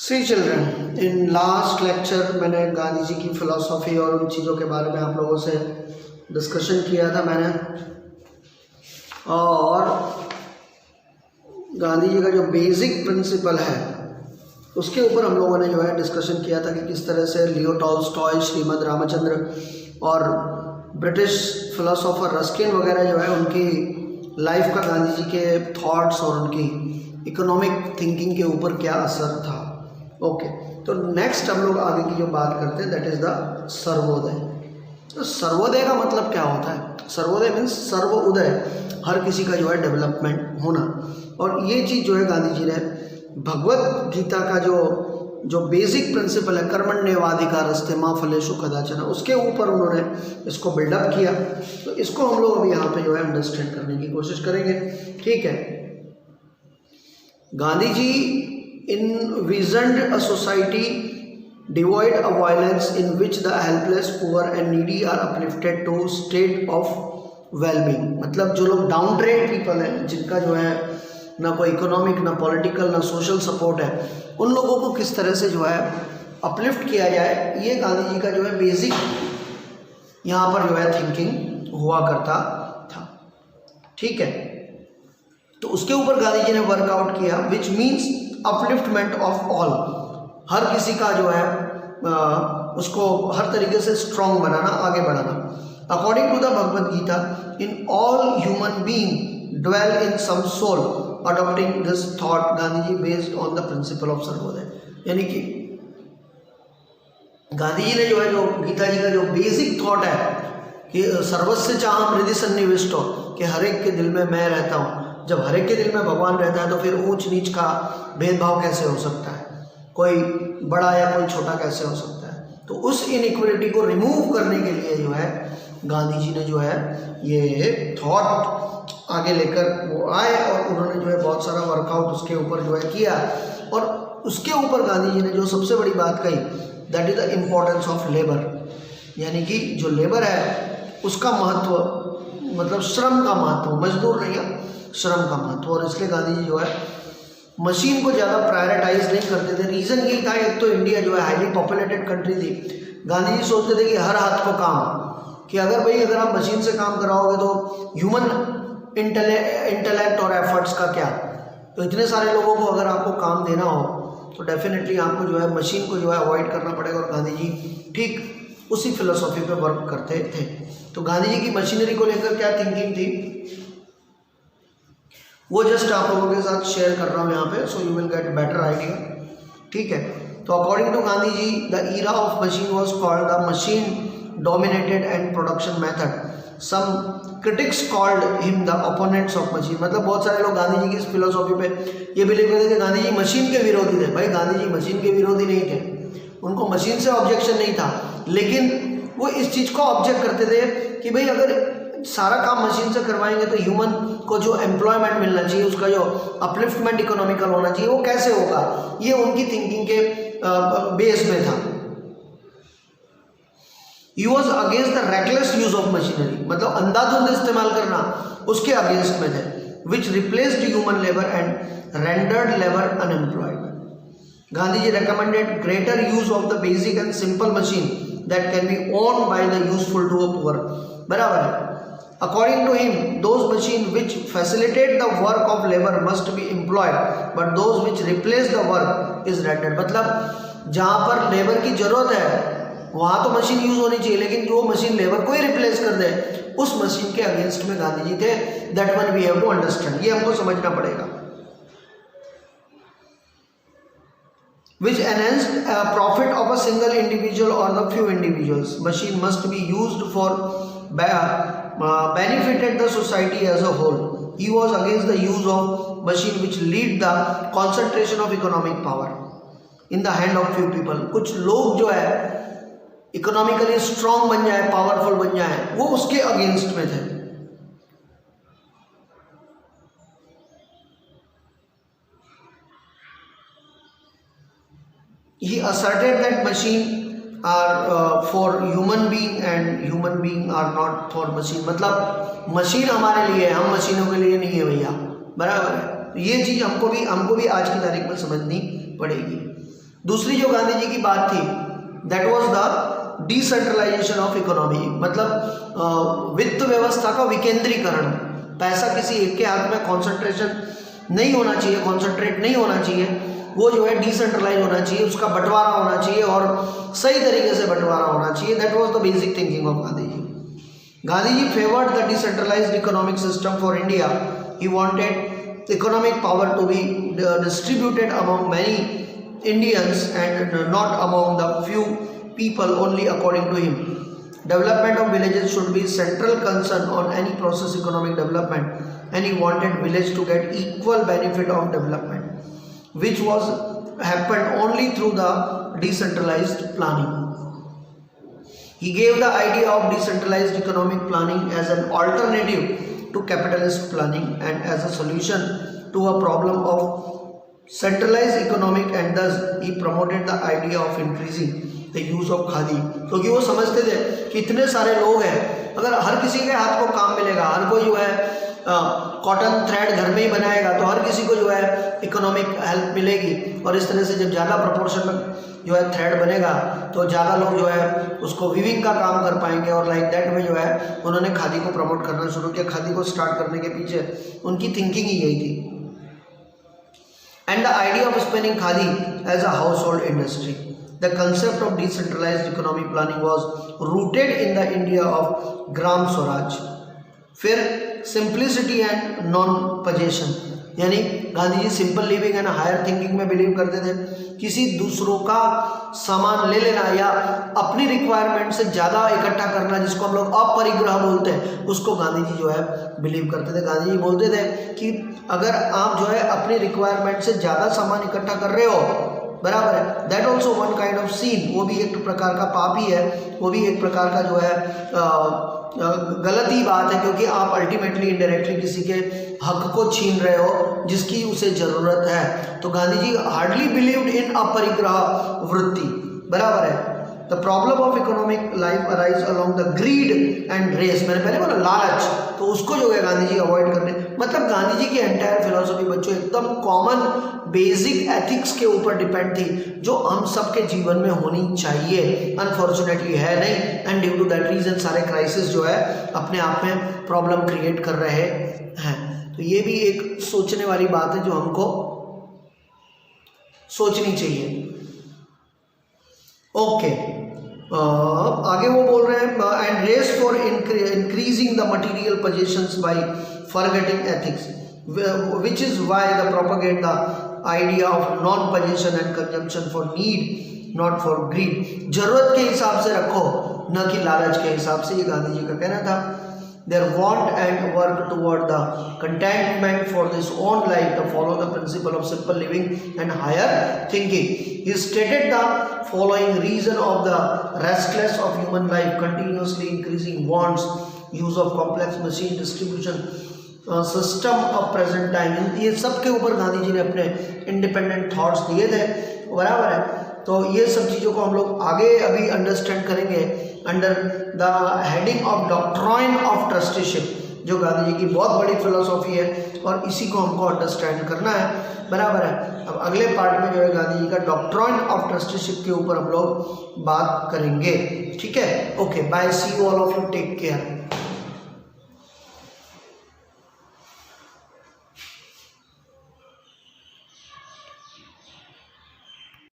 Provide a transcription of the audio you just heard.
C children, in last lecture मैंने गांधी जी की philosophy और उन चीज़ों के बारे में आप लोगों से डिस्कशन किया था मैंने, और गांधी जी का जो बेसिक प्रिंसिपल है उसके ऊपर हम लोगों ने जो है डिस्कशन किया था कि किस तरह से लियो टॉल्स्टॉय, श्रीमद रामचंद्र और ब्रिटिश फिलोसोफर रस्किन वगैरह जो है उनकी लाइफ का गांधी जी के थॉट्स और उनकी इकोनॉमिक थिंकिंग के ऊपर क्या असर था। ओके, तो नेक्स्ट हम लोग आगे की जो बात करते हैं दैट इज़ द सर्वोदय। तो सर्वोदय का मतलब क्या होता है? सर्वोदय मीन्स सर्व उदय, हर किसी का जो है डेवलपमेंट होना। और ये चीज़ जो है गांधी जी ने भगवत गीता का जो बेसिक प्रिंसिपल है कर्मण्येवाधिकारस्ते मा फलेषु कदाचन, उसके ऊपर उन्होंने इसको बिल्डअप किया। तो इसको हम लोग अभी यहाँ पे जो है अंडरस्टैंड करने की कोशिश करेंगे। ठीक है, Gandhi ji envisioned a society devoid of violence in which the helpless, poor and needy are uplifted to state of well-being। मतलब जो लोग डाउन ट्रेड पीपल हैं, जिनका जो है ना कोई इकोनॉमिक, ना पॉलिटिकल, ना सोशल सपोर्ट है, उन लोगों को किस तरह से जो है अपलिफ्ट किया जाए, ये गांधी जी का जो है बेसिक यहाँ पर जो है थिंकिंग हुआ करता था। ठीक है, तो उसके ऊपर गांधी जी ने वर्कआउट किया, which means upliftment of all, हर किसी का जो है उसको हर तरीके से स्ट्रॉन्ग बनाना, आगे बढ़ाना। According to the Bhagavad Gita, in all human being dwell in some soul, adopting this thought Gandhi ji based on the principle of Sarvodaya. यानी कि गांधी जी ने जो है, जो गीता जी का जो बेसिक थॉट है कि सर्वस्य चाहम हृदय सन्निविष्टो, कि हर एक के दिल में मैं रहता हूँ। जब हर एक के दिल में भगवान रहता है तो फिर ऊंच नीच का भेदभाव कैसे हो सकता है, कोई बड़ा या कोई छोटा कैसे हो सकता है। तो उस इनइक्वलिटी को रिमूव करने के लिए जो है गांधी जी ने जो है ये थॉट आगे लेकर वो आए, और उन्होंने जो है बहुत सारा वर्कआउट उसके ऊपर जो है किया। और उसके ऊपर गांधी जी ने जो सबसे बड़ी बात कही that is the importance of labour, यानी कि जो लेबर है उसका महत्व, मतलब श्रम का महत्व, मजदूर नहीं है, श्रम का महत्व। और इसलिए गांधी जी जो है मशीन को ज़्यादा प्रायोरिटाइज नहीं करते थे। रीज़न यही था, एक तो इंडिया जो है हाईली पॉपुलेटेड कंट्री थी। गांधी जी सोचते थे कि हर हाथ को काम, कि अगर आप मशीन से काम कराओगे तो ह्यूमन इंटेलेक्ट और एफर्ट्स का क्या। तो इतने सारे लोगों को अगर आपको काम देना हो तो डेफिनेटली आपको जो है मशीन को जो है अवॉइड करना पड़ेगा। और गांधी जी ठीक उसी फिलोसॉफी पे वर्क करते थे। तो गांधी जी की मशीनरी को लेकर क्या थिंकिंग थी वो जस्ट आप लोगों के साथ शेयर कर रहा हूँ यहाँ पे, so you will get better idea. ठीक है, तो according to Gandhi ji the era of machine was called the machine dominated and production method. Some critics called him the opponents of machine. मतलब बहुत सारे लोग गांधी जी की इस फिलोसॉफी पे ये बिलीव करते थे कि गांधी जी मशीन के विरोधी थे। भाई गांधी जी मशीन के विरोधी नहीं थे, उनको मशीन से ऑब्जेक्शन नहीं था, लेकिन वो इस चीज़ को ऑब्जेक्ट करते थे कि भाई अगर सारा काम मशीन से करवाएंगे तो ह्यूमन को जो एम्प्लॉयमेंट मिलना चाहिए, उसका जो अपलिफ्टमेंट इकोनॉमिकल होना चाहिए, वो कैसे होगा। ये उनकी थिंकिंग के बेस में था। He was against the reckless use of machinery, मतलब अंधाधुंध इस्तेमाल करना उसके अगेंस्ट में थे, which replaced human labour and rendered labour unemployed. Gandhi ji recommended greater use of the basic and simple machine that can be owned by the useful to a poor। बराबर है। According to him, those machines which facilitate the work of labor must be employed, but those which replace the work is rendered। मतलब जहाँ पर labour की जरूरत है वहाँ तो मशीन यूज होनी चाहिए, लेकिन जो मशीन लेबर को ही रिप्लेस कर दे उस मशीन के अगेंस्ट में गांधी जी थे। That one we have to understand, ये हमको समझना पड़ेगा। Which enhanced profit of a single individual or the few individuals. Machine must be used for benefited the society as a whole. He was against the use of machine which lead the concentration of economic power in the hand of few people। कुछ लोग जो है economically strong बन जाए, powerful बन जाए, वो उसके अगेंस्ट में थे। He asserted that machine are for human being and human being are not for machine। मतलब मशीन हमारे लिए है, हम मशीनों के लिए नहीं है भैया, बराबर है। ये चीज़ हमको भी आज की तारीख में समझनी पड़ेगी। दूसरी जो गांधी जी की बात थी that was the decentralisation of economy, मतलब वित्त व्यवस्था का विकेंद्रीकरण। पैसा किसी एक के हाथ में कॉन्सेंट्रेशन नहीं होना चाहिए, कॉन्सेंट्रेट नहीं होना चाहिए, वो जो है डिसेंट्रलाइज होना चाहिए, उसका बंटवारा होना चाहिए और सही तरीके से बंटवारा होना चाहिए। That was the basic thinking of Gandhi ji. Gandhi ji favoured the decentralised economic system for India. He wanted economic power to be distributed among many Indians and not among the few people only, according to him. Development of villages should be central concern on any process economic development, and he wanted village to get equal benefit of development, which was happened only through the decentralized planning. He gave the idea of decentralized economic planning as an alternative to capitalist planning and as a solution to a problem of centralized economic, and thus he promoted the idea of increasing the use of khadi. क्योंकि वो समझते थे कि इतने सारे लोग हैं, अगर हर किसी के हाथ को काम मिलेगा, हर कोई जो है कॉटन थ्रेड घर में ही बनाएगा, तो हर किसी को जो है इकोनॉमिक हेल्प मिलेगी, और इस तरह से जब ज़्यादा प्रोपोर्शन में जो है थ्रेड बनेगा तो ज़्यादा लोग जो है उसको वीविंग का काम कर पाएंगे, और लाइक दैट में जो है उन्होंने खादी को प्रमोट करना शुरू किया। खादी को स्टार्ट करने के पीछे उनकी थिंकिंग ही यही थी। And the idea of spinning khadi as a household industry. The concept of decentralized economic planning was rooted in the India of Gram Swaraj. फिर simplicity and non-possession, यानी Gandhi ji simple living and higher thinking में believe करते थे। किसी दूसरों का सामान ले लेना या अपनी रिक्वायरमेंट से ज़्यादा इकट्ठा करना, जिसको हम लोग अपरिग्रह बोलते हैं, उसको गांधी जी जो है बिलीव करते थे। गांधी जी बोलते थे कि अगर आप जो है अपनी रिक्वायरमेंट से ज़्यादा सामान इकट्ठा कर रहे हो, बराबर है, that also one kind of scene, वो भी एक प्रकार का पाप ही है, वो भी एक प्रकार का जो है गलत ही बात है, क्योंकि आप अल्टीमेटली इनडायरेक्टली किसी के हक को छीन रहे हो जिसकी उसे ज़रूरत है। तो Gandhi ji hardly believed in अपरिग्रह वृत्ति, बराबर है। The problem of economic life arise along the greed and race, मैंने पहले बोला लालच, तो उसको जो है गांधी जी अवॉइड करने, मतलब गांधी जी की एंटायर फिलोसफी बच्चों एकदम कॉमन बेसिक एथिक्स के ऊपर डिपेंड थी, जो हम सबके जीवन में होनी चाहिए। अनफॉर्चुनेटली है नहीं, and due to that reason सारे क्राइसिस जो है अपने आप में प्रॉब्लम क्रिएट कर रहे हैं। तो ये भी एक सोचने वाली बात है जो हमको सोचनी चाहिए। ओके, आगे वो बोल रहे हैं and race for increasing the material positions by forgetting ethics, which is why they propagate the idea of non-possession and consumption for need, not for greed. जरूरत के हिसाब से रखो, न कि लालच के हिसाब से, ये गांधी जी का कहना था। Their want and work toward the contentment for this own life to follow the principle of simple living and higher thinking. He stated the following reason of the restlessness of human life: continuously increasing wants, use of complex machine distribution system of present time. ये सब के ऊपर गांधी जी ने अपने independent thoughts दिए थे, बराबर है। तो ये सब चीज़ों को हम लोग आगे अभी अंडरस्टैंड करेंगे under the heading of doctrine of trusteeship, जो गांधी जी की बहुत बड़ी फिलोसॉफी है, और इसी को हमको अंडरस्टैंड करना है, बराबर है। अब अगले पार्ट में जो है गांधी जी का डॉक्ट्राइन ऑफ ट्रस्टीशिप के ऊपर हम लोग बात करेंगे, ठीक है। Okay, bye, see you all of you, take care.